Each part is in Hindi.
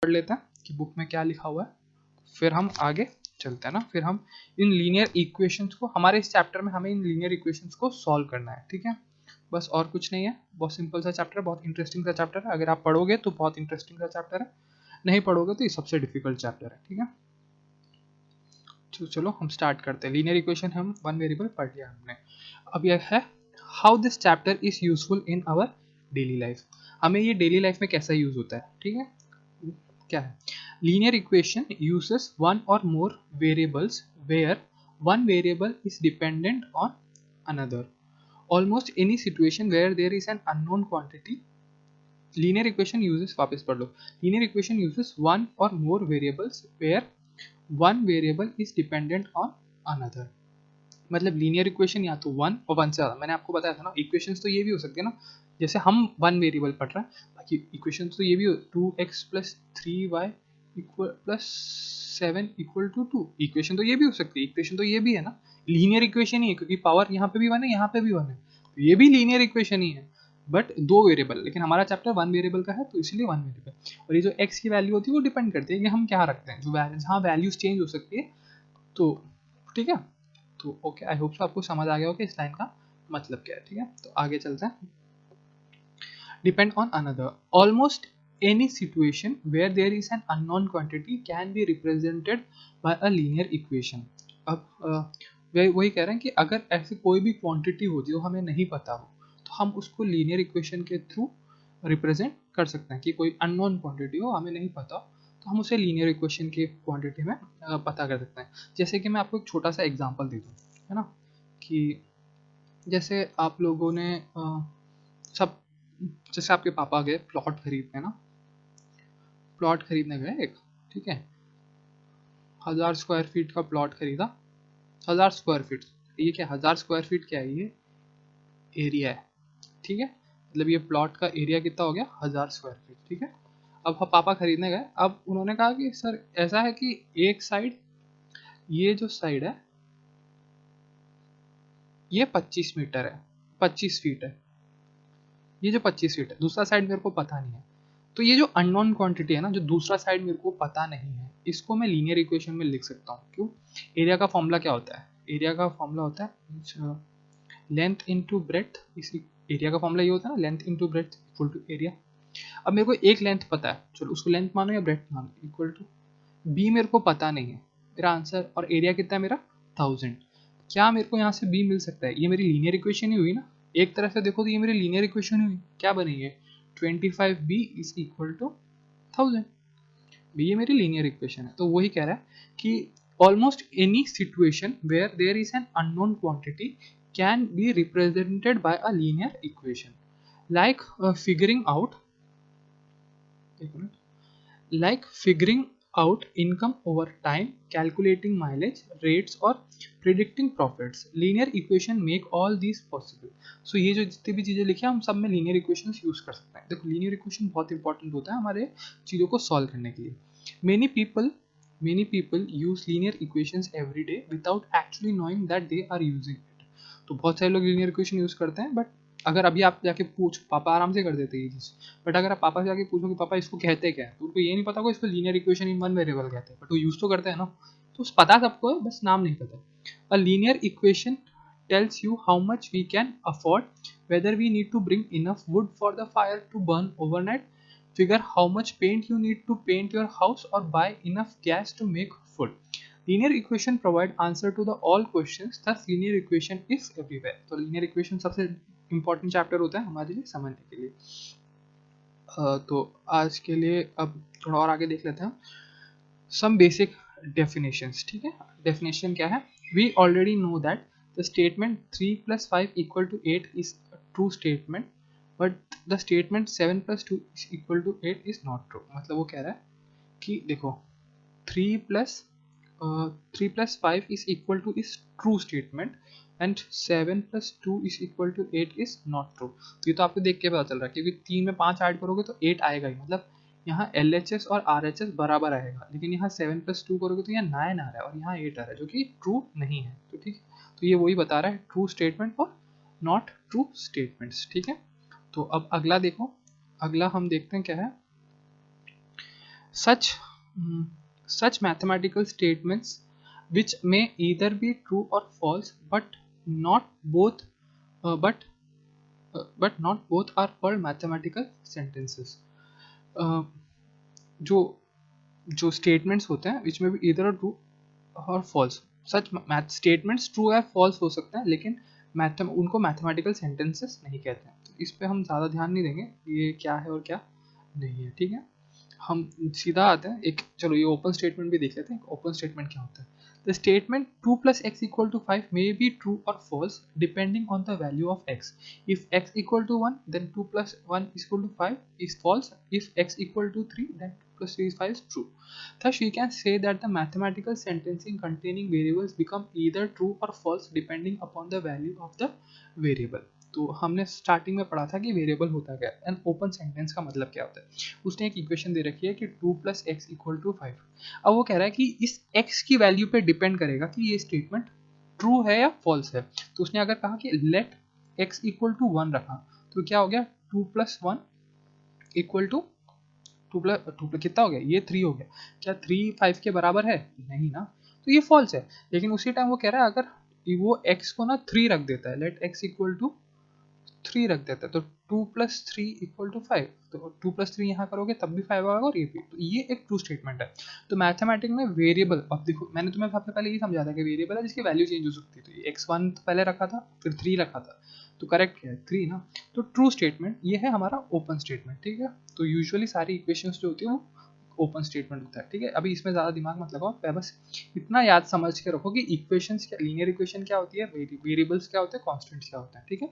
पढ़ लेते हैं कि बुक में क्या लिखा हुआ है, फिर हम आगे चलते हैं ना। फिर हम इन लीनियर इक्वेशंस को, हमारे इस चैप्टर में हमें इन लीनियर इक्वेशंस को सॉल्व करना है, ठीक है। बस और कुछ नहीं है, बहुत सिंपल सा चैप्टर है, बहुत इंटरेस्टिंग सा चैप्टर है। अगर आप पढ़ोगे तो बहुत इंटरेस्टिंग सा चैप्टर है, नहीं पढ़ोगे तो ये सबसे डिफिकल्ट चैप्टर है, ठीक है। तो चलो हम स्टार्ट करते हैं। लीनियर इक्वेशन हम वन वेरिएबल पढ़ लिया हमने। अब यह है how this chapter is useful in our daily life. हमें ये डेली लाइफ में कैसा यूज होता है, ठीक है। क्या है लीनियर इक्वेशन? यूजेस वन और more variables where one variable is dependent on another. Almost any situation where there is an unknown quantity, linear equation uses, वापस पढ़ लो, linear equation uses one or more variables where one variable is dependent on another। मतलब लीनियर इक्वेशन या तो वन और वन से ज़्यादा, मैंने आपको बताया था ना। इक्वेशंस तो ये भी हो सकते हैं ना, जैसे हम वन वेरिएबल पढ़ रहे हैं, बाकी इक्वेशन तो ये भी हो 2x + 3y + 7 = 2, इक्वेशन तो ये भी हो सकती है, इक्वेशन तो ये भी है ना, लीनियर इक्वेशन ही है, क्योंकि पावर यहाँ पे भी वन है, यहाँ पे भी वन है, तो ये भी लीनियर इक्वेशन ही है, बट दो वेरिएबल। लेकिन हमारा चैप्टर वन वेरिएबल का है, तो इसलिए वन वेरिएबल। और ये जो x की वैल्यू होती है वो डिपेंड करती है कि हम क्या रखते हैं, जो जहाँ वैल्यूज चेंज हो सकती है, तो ठीक है। तो ओके, आई होप सो आपको समझ आ गया हो कि इस लाइन का मतलब क्या है, ठीक है। तो आगे चलते हैं। Depend on another, almost any situation where there is an unknown quantity can be represented by a linear equation। अब वही कह रहे हैं कि अगर ऐसी कोई भी क्वांटिटी हो जो हमें नहीं पता हो, तो हम उसको लीनियर इक्वेशन के थ्रू रिप्रेजेंट कर सकते हैं। कि कोई अननोन क्वांटिटी हो, हमें नहीं पता, तो हम उसे लीनियर इक्वेशन की क्वांटिटी में पता कर सकते हैं। जैसे कि मैं आपको एक छोटा सा एग्जांपल दे दूँ, है ना, कि जैसे आप लोगों ने सब, जैसे आपके पापा गए प्लॉट खरीदने ना, प्लॉट खरीदने गए एक, ठीक है, 1000 स्क्वायर फीट का प्लॉट खरीदा। 1000 स्क्वायर फीट, ये क्या 1000 स्क्वायर फीट क्या है, ये एरिया है, ठीक है। मतलब ये प्लॉट का एरिया कितना हो गया, 1000 स्क्वायर फीट, ठीक है। अब हम पापा खरीदने गए, अब उन्होंने कहा कि सर ऐसा है कि एक साइड, ये जो साइड है ये 25 मीटर है, 25 फीट है, ये जो 25 फीट है, दूसरा साइड मेरे को पता नहीं है। तो ये जो अननोन क्वांटिटी है ना, जो दूसरा साइड मेरे को पता नहीं है, इसको मैं लीनियर इक्वेशन में लिख सकता हूँ। क्यों? एरिया का फॉर्मूला क्या होता है, एरिया का फॉर्मूला होता है लेंथ इनटू ब्रेड्थ। इसी एरिया का फॉर्मूला ये होता है ना, length into breadth equal to area. अब मेरे को एक लेंथ पता है, चलो उसको लेंथ मानो या ब्रेड्थ मानो, इक्वल टू बी मेरे को पता नहीं है, मेरा आंसर, और एरिया कितना है मेरा 1000। क्या मेरे को यहाँ से बी मिल सकता है? ये मेरी लीनियर इक्वेशन ही हुई ना, एक तरह से देखो तो ये मेरी लीनियर इक्वेशन हुई। क्या बनी है? 25b is equal to 1000। ये मेरी लीनियर इक्वेशन है। तो वही कह रहा है कि almost any situation where there is an unknown quantity can be represented by a linear equation, like figuring out, like figuring out income over time, calculating mileage rates और predicting profits। linear equation make all these possible। so ये जो जितनी भी चीज़ें लिखी हैं, हम सब में linear equations यूज कर सकते हैं। देखो linear equation बहुत इंपॉर्टेंट होता है हमारे चीज़ों को सॉल्व करने के लिए। many people use linear equations every day without actually knowing that they are using it। तो बहुत सारे लोग linear equation यूज करते हैं, बट अगर अभी आप जाके पूछ, पापा आराम से कर देते हैं ये चीज़, बट अगर आप पापा से जाके पूछो कि पापा इसको कहते क्या है, तो उनको ये नहीं पता को इसको linear equation in one variable कहते हैं, बट वो यूज तो करते हैं ना। तो पता सबको है, बस नाम नहीं पता। अ linear equation tells you how much we can afford, whether we need to bring enough wood for the fire to burn overnight, figure how much paint you need to paint your house, or buy enough gas to make food। linear equation provide answer to the all questions, thus linear equation is everywhere। तो linear equation सबसे इंपॉर्टेंट चैप्टर होता है हमारे लिए समझने के लिए। तो आज के लिए अब थोड़ा और आगे देख लेते हैं सम बेसिक डेफिनेशंस, ठीक है। डेफिनेशन क्या है? We already know that the statement 3 + 5 = 8 is a true statement, but the statement 7 + 2 = 8 is not true. मतलब वो कह रहा है कि देखो 3 + 5 is equal to is true statement and 7 + 2 is equal to 8 is not true। तो ये तो आपको देख के पता चल रहा है, क्योंकि 3 में 5 ऐड करोगे तो 8 आएगा ही, मतलब यहाँ LHS और RHS बराबर आएगा। लेकिन यहाँ 7 + 2 करोगे तो यहाँ 9 आ रहा है और यहाँ 8 आ रहा है, जो कि ट्रू नहीं है। तो ठीक है, तो ये वही बता रहा है ट्रू स्टेटमेंट और नॉट ट्रू स्टेटमेंट्स, ठीक है। तो अब अगला देखो, अगला हम देखते हैं क्या है। such such mathematical statements which may either be true or false not both but not both are called mathematical sentences. uh, जो जो स्टेटमेंट्स होते हैं विच में भी इधर ट्रू और फॉल्स, सच मैथ स्टेटमेंट्स ट्रू या फॉल्स हो सकते हैं लेकिन उनको मैथमेटिकल सेंटेंसेस नहीं कहते हैं। तो इस पे हम ज़्यादा ध्यान नहीं देंगे ये क्या है और क्या नहीं है, ठीक है। हम सीधा आते हैं एक, चलो ये ओपन स्टेटमेंट भी देख लेते हैं। ओपन स्टेटमेंट क्या होता है? The statement 2 plus x equal to 5 may be true or false depending on the value of x. If x equal to 1 then 2 plus 1 is equal to 5 is false. If x equal to 3 then 2 plus 3 is 5 is true. Thus we can say that the mathematical sentencing containing variables become either true or false depending upon the value of the variable. तो हमने स्टार्टिंग में पढ़ा था कि वेरिएबल होता क्या है एंड ओपन सेंटेंस का मतलब क्या होता है। उसने एक इक्वेशन दे रखी है कि 2 plus x equal to 5। अब वो कह रहा है कि इस x की वैल्यू पे डिपेंड करेगा कि ये स्टेटमेंट ट्रू है या फॉल्स है। तो उसने अगर कहा कि लेट x इक्वल टू 1 रखा तो क्या हो गया 2 plus 1 इक्वल टू 2 प्लस कितना हो गया, ये 3 हो गया। क्या 3 5 के बराबर है? नहीं ना, तो ये फॉल्स है। लेकिन उसी टाइम वो कह रहा है अगर वो x को ना 3 रख देता है, लेट x इक्वल टू 3 रख देता है तो 2 plus 3 इक्वल टू 5, तो 2 plus 3 यहाँ करोगे तब भी 5 आएगा और ये भी। तो ये एक ट्रू स्टेटमेंट है। तो मैथमेटिक्स में वेरिएबल, अब देखो मैंने तुम्हें सबसे पहले ये समझा था कि वेरिएबल है जिसकी वैल्यू चेंज हो सकती है। तो ये x1 तो पहले रखा था फिर 3 रखा था, तो करेक्ट क्या है 3 ना। तो ट्रू स्टेटमेंट ये है हमारा ओपन स्टेटमेंट, ठीक है। तो यूजुअली सारी इक्वेशंस जो होती है वो ओपन स्टेटमेंट होता है, ठीक है। अभी इसमें ज़्यादा दिमाग मत लगाओ, बस इतना याद समझ के रखो कि इक्वेशंस क्या, लीनियर इक्वेशन क्या होती है, वेरिएबल्स क्या होते हैं, कॉन्स्टेंट्स क्या होते हैं, ठीक है।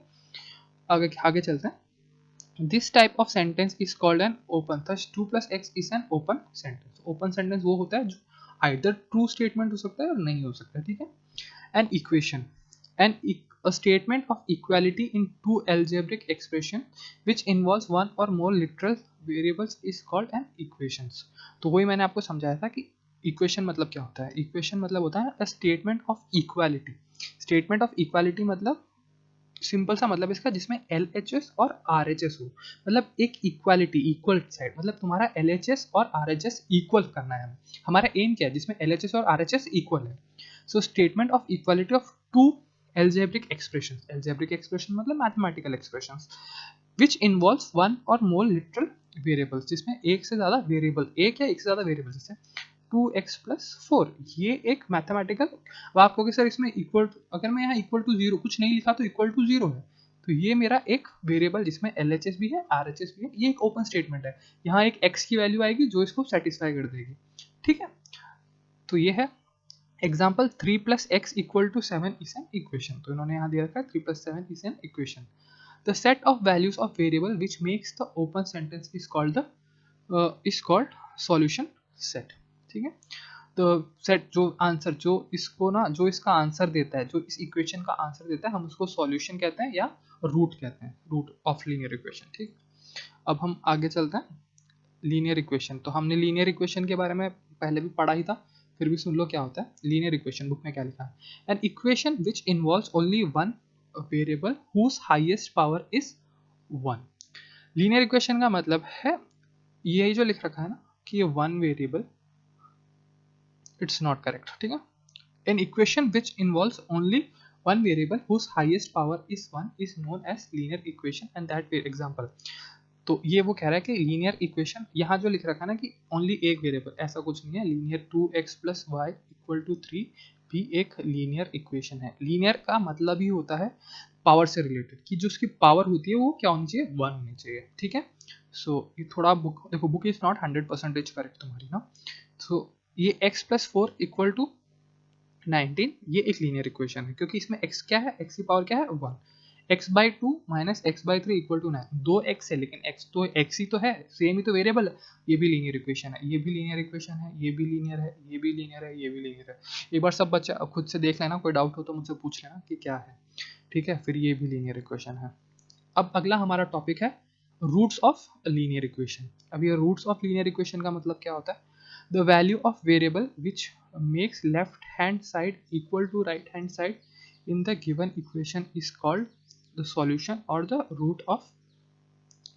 आगे आगे चलते हैं। This type of sentence is called an open, thus 2 plus x is an open sentence। Open sentence वो होता है जो आइदर ट्रू स्टेटमेंट हो सकता है और नहीं हो सकता है, ठीक है। An equation, an a statement of equality in two algebraic expression which involves one or more literal variables is called an equations। तो वही मैंने आपको समझाया था कि इक्वेशन मतलब क्या होता है। इक्वेशन मतलब होता है a statement of equality। Statement of equality मतलब सिंपल सा मतलब इसका जिसमें LHS और RHS हो, मतलब एक इक्वालिटी, इक्वल साइड, मतलब तुम्हारा LHS और RHS इक्वल करना है। हमारा एम क्या है जिसमें LHS और RHS इक्वल है। So statement of equality of two algebraic expressions, algebraic expression मतलब mathematical expressions which involves one or more literal variables, जिसमें एक से ज़्यादा वेरिएबल, एक या एक से ज़्यादा वेरिएबल, जैसे 2x plus 4, ये एक मैथमेटिकल। अब आप कहोगे सर इसमें इक्वल, अगर मैं यहाँ इक्वल टू जीरो कुछ नहीं लिखा तो इक्वल टू जीरो है, तो ये मेरा एक वेरिएबल जिसमें LHS भी है RHS भी है, ये एक ओपन स्टेटमेंट है। यहाँ एक x की वैल्यू आएगी जो इसको सेटिस्फाई कर देगी, ठीक है। तो ये है example 3 plus x equal to 7 is an equation। तो इन्होंने यहाँ दिया रखा है 3 plus 7 is an equation। The set of values of variable which makes the open sentence is called solution set, ठीक है। तो सेट जो आंसर, जो इसको ना, जो इसका आंसर देता है, जो इस इक्वेशन का आंसर देता है, हम उसको सॉल्यूशन कहते हैं या रूट कहते हैं, रूट ऑफ लीनियर इक्वेशन, ठीक। अब हम आगे चलते हैं। लीनियर इक्वेशन, तो हमने लीनियर इक्वेशन के बारे में पहले भी पढ़ा ही था, फिर भी सुन लो क्या होता है लीनियर इक्वेशन। बुक में क्या लिखा है? An equation which involves only one variable whose highest power is 1। Linear equation का मतलब है यही जो लिख रखा है ना कि ये one variable, it's not correct, ठीक है। An equation which involves only one variable whose highest power is 1 is known as linear equation and that example। तो ये वो कह रहा है कि लीनियर इक्वेशन, यहाँ जो लिख रखा है ना कि ओनली एक वेरिएबल, ऐसा कुछ नहीं है। Linear 2x plus y equal to 3 भी एक लीनियर इक्वेशन है। लीनियर का मतलब ही होता है पावर से रिलेटेड, कि जो उसकी पावर होती है वो क्या होनी चाहिए, 1 होनी चाहिए, ठीक है। सो ये थोड़ा बुक देखो, बुक इज नॉट 100% करेक्ट तुम्हारी ना। सो ये x plus 4 इक्वल टू 19 ये एक लीनियर इक्वेशन है, क्योंकि इसमें x क्या है, x की पावर क्या है 1। x by 2 minus x by 3 equal to 9, दो x है लेकिन x तो x ही तो है, सेम ही तो वेरिएबल है। ये भी लीनियर इक्वेशन है, ये भी लीनियर इक्वेशन है, ये भी लीनियर है, ये भी लीनियर है, ये भी लीनियर है। एक बार सब बच्चा खुद से देख लेना, कोई डाउट हो तो मुझसे पूछ लेना कि क्या है, ठीक है। फिर ये भी लीनियर इक्वेशन है। अब अगला हमारा टॉपिक है रूट्स ऑफ लीनियर इक्वेशन। अब ये रूट्स ऑफ लीनियर इक्वेशन का मतलब क्या होता है? The value of variable which makes left hand side equal to right hand side in the given equation is called the solution or the root of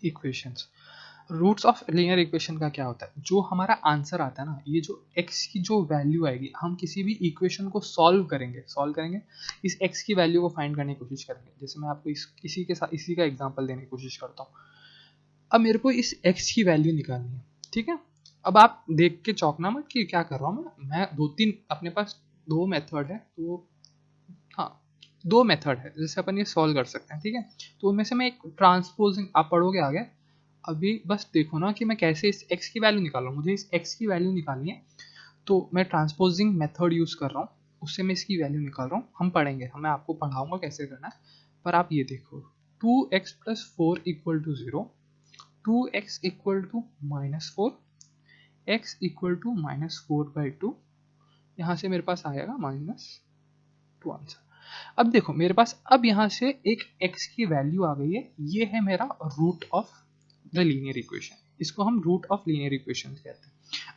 equations। Roots of linear equation का क्या होता है, जो हमारा आंसर आता है ना, ये जो x की जो वैल्यू आएगी, हम किसी भी इक्वेशन को सॉल्व करेंगे इस x की वैल्यू को फाइंड करने की कोशिश करेंगे। जैसे मैं आपको इसी के साथ इसी का एग्जांपल देने की कोशिश करता हूँ। अब मेरे को इस x की वैल्यू निकालनी है, ठीक है। अब आप देख के चौंकना मत कि क्या कर रहा हूँ मैं दो तीन अपने पास दो मेथड है, तो हाँ दो मेथड है जैसे अपन ये सॉल्व कर सकते हैं, ठीक है। तो उनमें से मैं एक ट्रांसपोजिंग, आप पढ़ोगे आगे, अभी बस देखो ना कि मैं कैसे इस x की वैल्यू निकाल रहा हूँ। मुझे इस x की वैल्यू निकालनी है, तो मैं ट्रांसपोजिंग मेथड यूज कर रहा हूँ, उससे मैं इसकी वैल्यू निकाल रहा हूँ। हम पढ़ेंगे, मैं आपको पढ़ाऊंगा कैसे करना है। पर आप ये देखो, 2x plus 4 equal to 0, 2x equal to -4, x equal to -4/2, यहाँ से मेरे पास आएगा -2 आंसर। अब देखो मेरे पास अब यहाँ से एक x की वैल्यू आ गई है, ये है मेरा root of the linear equation, इसको हम रूट ऑफ लीनियर इक्वेशन कहते हैं।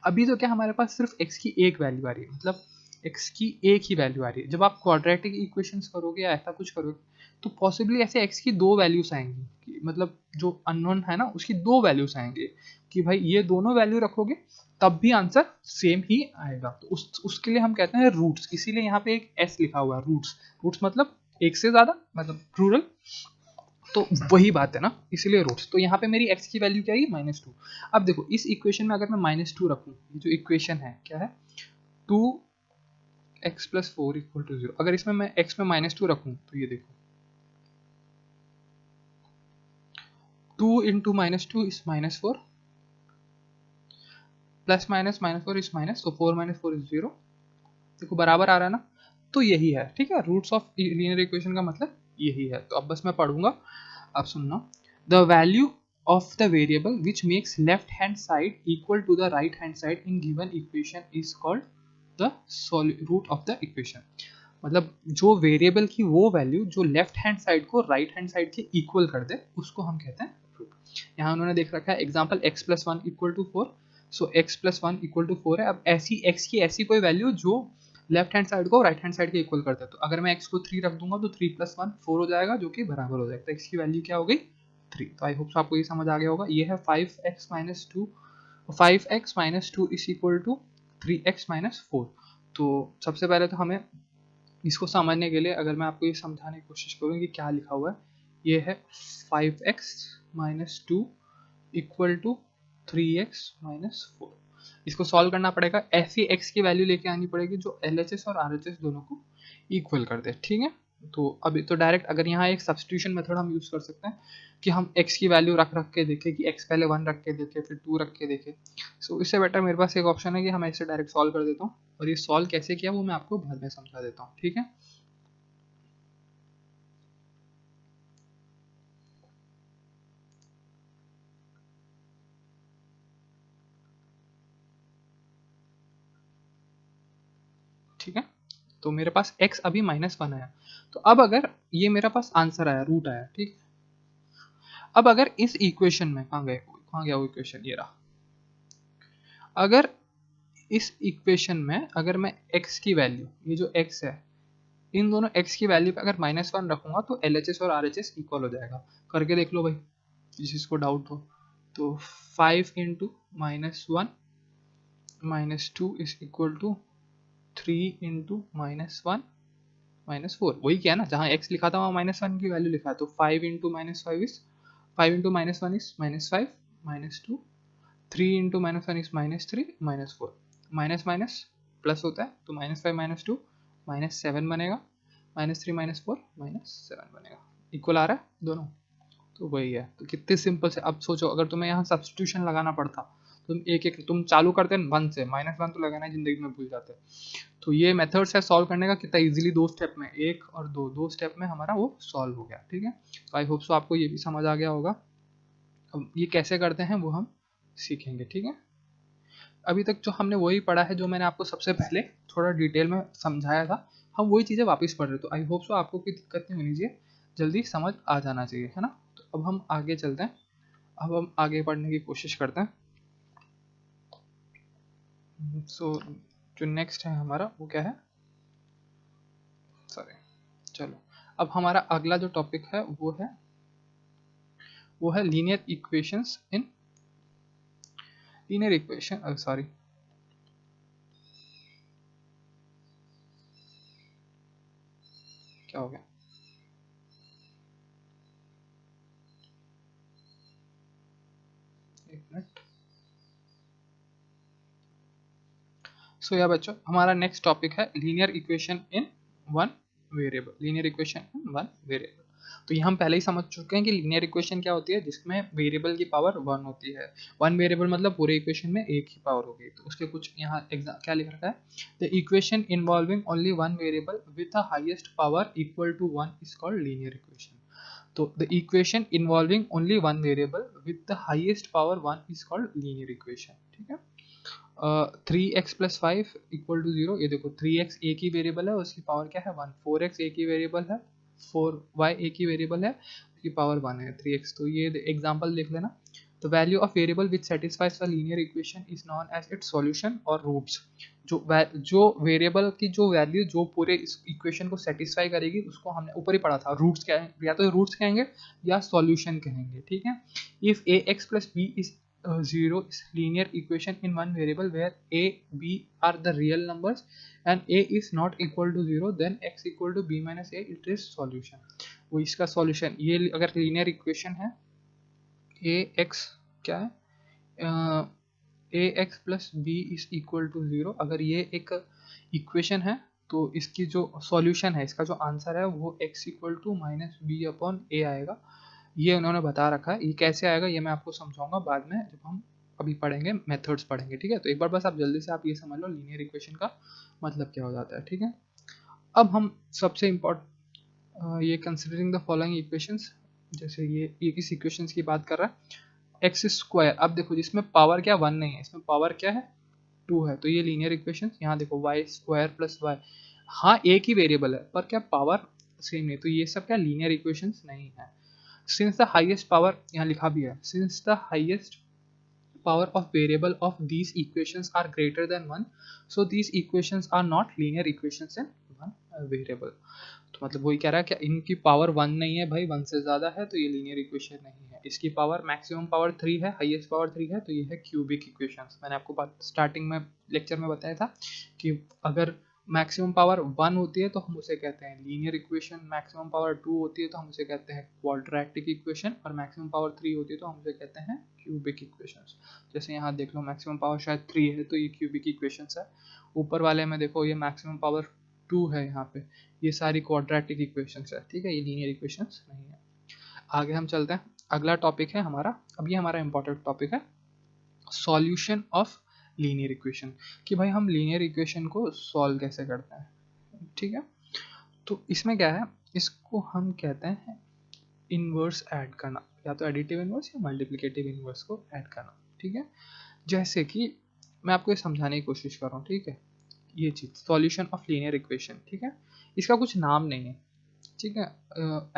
अभी तो क्या हमारे पास सिर्फ x की एक वैल्यू आ रही है, मतलब x की एक ही वैल्यू आ रही है। जब आप क्वाड्रेटिक इक्वेशंस करोगे या ऐसा कुछ करोगे तो पॉसिबली ऐसे x की दो वैल्यूज आएंगी, मतलब जो अननोन है ना उसकी दो वैल्यूज आएंगे, कि भाई ये दोनों वैल्यू रखोगे तब भी आंसर सेम ही आएगा। तो उसके लिए हम कहते हैं रूट्स, इसीलिए यहाँ पे एक s लिखा हुआ है, रूट्स। रूट्स मतलब एक से ज्यादा, मतलब प्लूरल, तो वही बात है ना, इसीलिए रूट्स। तो यहाँ पे मेरी x की वैल्यू क्या है, -2। अब देखो इस इक्वेशन में अगर मैं -2 रखूँ, ये जो इक्वेशन है क्या है, 2x प्लस 4 इक्वल टू 0, अगर इसमें मैं x में -2 रखूँ तो ये देखो 2 into -2 is -4, plus minus -4 is minus, तो 4 - 4 इज 0, देखो बराबर आ रहा है ना। तो यही है, ठीक है, रूट्स ऑफ लीनियर इक्वेशन का मतलब यही है। तो अब बस मैं पढ़ूंगा, अब सुनना। The value of the variable which makes left hand side equal to the right hand side in given equation is called the root of the equation. मतलब जो वेरिएबल की वो वैल्यू जो लेफ्ट हैंड साइड को राइट हैंड साइड के इक्वल कर दे, उसको हम कहते हैं रूट। यहाँ उन्होंने देख रखा है example x plus 1 equal to 4, so x plus 1 equal to 4 है। अब ऐसी x की ऐसी कोई वैल्यू जो लेफ्ट हैंड साइड को राइट हैंड साइड के इक्वल करता है, तो अगर मैं x को 3 रख दूंगा तो 3 प्लस 1 4 हो जाएगा, जो कि बराबर हो जाएगा। तो x की वैल्यू क्या हो गई, 3। तो आई होप आपको ये समझ आ गया होगा। ये है 5x minus 2 is equal to 3x minus 4। तो सबसे पहले तो हमें इसको समझने के लिए अगर मैं आपको ये समझाने की कोशिश करूँ कि क्या लिखा हुआ है, ये है 5x minus 2 equal to 3x minus 4। इसको सॉल्व करना पड़ेगा, ऐसी x की वैल्यू लेके आनी पड़ेगी जो LHS और RHS दोनों को इक्वल कर दे, ठीक है। तो अभी तो डायरेक्ट अगर यहाँ एक सब्स्टिट्यूशन मेथड हम यूज कर सकते हैं कि हम x की वैल्यू रख के देखें, कि x पहले 1 रख के देखें फिर 2 रख के देखें। सो इससे बेटर मेरे पास एक ऑप्शन है कि हम ऐसे डायरेक्ट सॉल्व कर देता हूँ, और ये सॉल्व कैसे किया वो मैं आपको बाद में समझा देता हूँ, ठीक है। ठीक है, तो मेरे पास x अभी -1 आया, तो अब अगर ये मेरे पास आंसर आया, रूट आया, ठीक। अब अगर इस इक्वेशन में कहाँ गया वो इक्वेशन, ये रहा। अगर इस इक्वेशन में अगर मैं x की वैल्यू, ये जो x है, इन दोनों x की वैल्यू पे अगर -1 रखूंगा तो LHS और RHS इक्वल हो जाएगा। करके देख लो भाई जिसको डाउट हो। तो 5 into -1 -2 is equal to 3 into -1 -4, वही क्या है ना, जहाँ x लिखा था वहाँ -1 की वैल्यू लिखा है। तो 5 into -5 is 5 into -1 is -5 -2, 3 into -1 is -3 -4, minus minus plus होता है, तो -5 -2 -7 बनेगा, -3 -4 -7 बनेगा, इक्वल आ रहा है दोनों। तो वही है, तो कितने सिंपल से। अब सोचो अगर तुम्हें यहाँ सब्स्टिट्यूशन लगाना पड़ता, तुम एक एक तुम चालू करते 1 से, -1 तो लगाना जिंदगी में भूल जाते। तो ये मेथड्स है सॉल्व करने का, कितना इजीली दो स्टेप में, एक और दो स्टेप में हमारा वो सॉल्व हो गया, ठीक है। तो आई होप सो आपको ये भी समझ आ गया होगा। अब ये कैसे करते हैं वो हम सीखेंगे, ठीक है। अभी तक जो हमने वही पढ़ा है जो मैंने आपको सबसे पहले थोड़ा डिटेल में समझाया था, हम वही चीज़ें वापस पढ़ रहे। तो आई होप सो आपको कोई दिक्कत नहीं होनी चाहिए, जल्दी समझ आ जाना चाहिए, है ना। तो अब हम आगे चलते हैं, अब हम आगे पढ़ने की कोशिश करते हैं। सो जो नेक्स्ट है हमारा वो क्या है, सॉरी, चलो अब हमारा अगला जो टॉपिक है वो है linear equations in linear equation, sorry, क्या हो गया, एक मिनट। सो या बच्चों, हमारा नेक्स्ट टॉपिक है linear equation in one variable. Linear equation in one variable, तो ये हम पहले ही समझ चुके हैं कि लीनियर इक्वेशन क्या होती है, जिसमें वेरिएबल की पावर वन होती है। वन वेरिएबल मतलब पूरे इक्वेशन में एक ही पावर होगी। तो उसके कुछ यहाँ एग्जाम क्या लिख रखा है, the equation involving only one variable with the highest power equal to one is called linear equation. तो the equation involving only one variable with the highest power one is called linear equation. ठीक है। 3x plus five equal to zero, ये देखो 3x एक ही वेरिएबल है, उसकी पावर क्या है वन। 4x एक ही वेरिएबल है, 4y एक ही वेरिएबल है, उसकी पावर वन है 3x। तो ये एग्जांपल देख लेना। The value of variable which satisfies the linear equation is known as its solution और रूट्स। जो वेरिएबल की जो वैल्यू जो पूरे इस इक्वेशन को सेटिस्फाई करेगी उसको हमने ऊपर ही पढ़ा था, रूट्स क्या है, या तो रूट्स कहेंगे या सॉल्यूशन कहेंगे। ठीक है। If a x plus B is zero is linear equation in one variable where a b are the real numbers and a is not equal to zero, then x equal to b minus a, it is solution। वो इसका सॉल्यूशन, ये अगर लीनियर इक्वेशन है a x क्या है, A x plus B is equal to zero, अगर ये एक इक्वेशन है तो इसकी जो सॉल्यूशन है, इसका जो आंसर है वो x equal to minus B upon A आएगा। ये उन्होंने बता रखा है। ये कैसे आएगा ये मैं आपको समझाऊंगा बाद में, जब हम अभी पढ़ेंगे मेथड्स पढ़ेंगे। ठीक है। तो एक बार बस आप जल्दी से आप ये समझ लो लीनियर इक्वेशन का मतलब क्या हो जाता है। ठीक है। अब हम सबसे इम्पोर्टेंट ये कंसिडरिंग द फॉलोइंग इक्वेशंस, जैसे ये किस इक्वेशंस की बात कर रहा है, एक्स स्क्वायर। अब देखो जिसमें पावर क्या वन नहीं है, इसमें पावर क्या है टू है, तो ये लीनियर इक्वेशन। यहाँ देखो वाई स्क्वायर प्लस वाई, हाँ एक ही वेरिएबल है पर क्या पावर सेम नहीं, तो ये सब क्या लीनियर इक्वेशंस नहीं है। सिंस द हाईएस्ट पावर, यहाँ लिखा भी है, since the highest power of variable of these equations are greater than 1, so these equations are not linear equations in one variable। तो मतलब वही कह रहा है कि इनकी पावर वन नहीं है भाई, वन से ज़्यादा है तो ये लीनियर इक्वेशन नहीं है। इसकी पावर मैक्सिमम पावर थ्री है, हाईएस्ट पावर थ्री है, तो ये है क्यूबिक इक्वेशंस। मैंने आपको बात स्टार्टिंग में लेक्चर में बताया था कि अगर मैक्सिमम पावर वन होती है तो हम उसे कहते हैं linear equation, maximum power two होती है तो हम उसे कहते हैं क्वाड्रेटिक इक्वेशन, और मैक्सिमम पावर थ्री होती है तो हम उसे कहते हैं क्यूबिक इक्वेशंस। जैसे यहाँ देख लो मैक्सिमम पावर शायद थ्री है तो ये क्यूबिक इक्वेशंस है। ऊपर वाले में देखो ये मैक्सिमम पावर टू है, यहाँ पे ये सारी क्वाड्रेटिक इक्वेशंस है। ठीक है। ये लीनियर इक्वेशंस नहीं है। आगे हम चलते हैं, अगला टॉपिक है हमारा, अब ये हमारा इंपॉर्टेंट टॉपिक है सॉल्यूशन ऑफ लीनियर इक्वेशन, कि भाई हम लीनियर इक्वेशन को सॉल्व कैसे करते हैं। ठीक है। तो इसमें क्या है, इसको हम कहते हैं इनवर्स ऐड करना, या तो एडिटिव इनवर्स या मल्टीप्लिकेटिव इनवर्स को ऐड करना। ठीक है। जैसे कि मैं आपको ये समझाने की कोशिश कर रहा हूँ। ठीक है। ये चीज़ सॉल्यूशन ऑफ लीनियर इक्वेशन, ठीक है, इसका कुछ नाम नहीं है। ठीक है।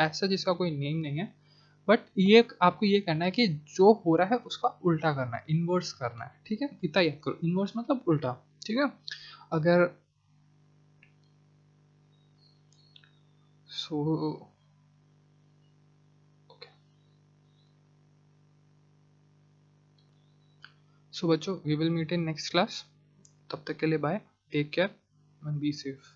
ऐसा जिसका कोई नेम नहीं है, बट ये आपको ये करना है कि जो हो रहा है उसका उल्टा करना है, इन्वर्स करना है। ठीक है। इतना याद करो, इन्वर्स मतलब उल्टा। ठीक है। अगर सो ओके, सो बच्चों we will meet in next class, तब तक के लिए bye, take care and be safe.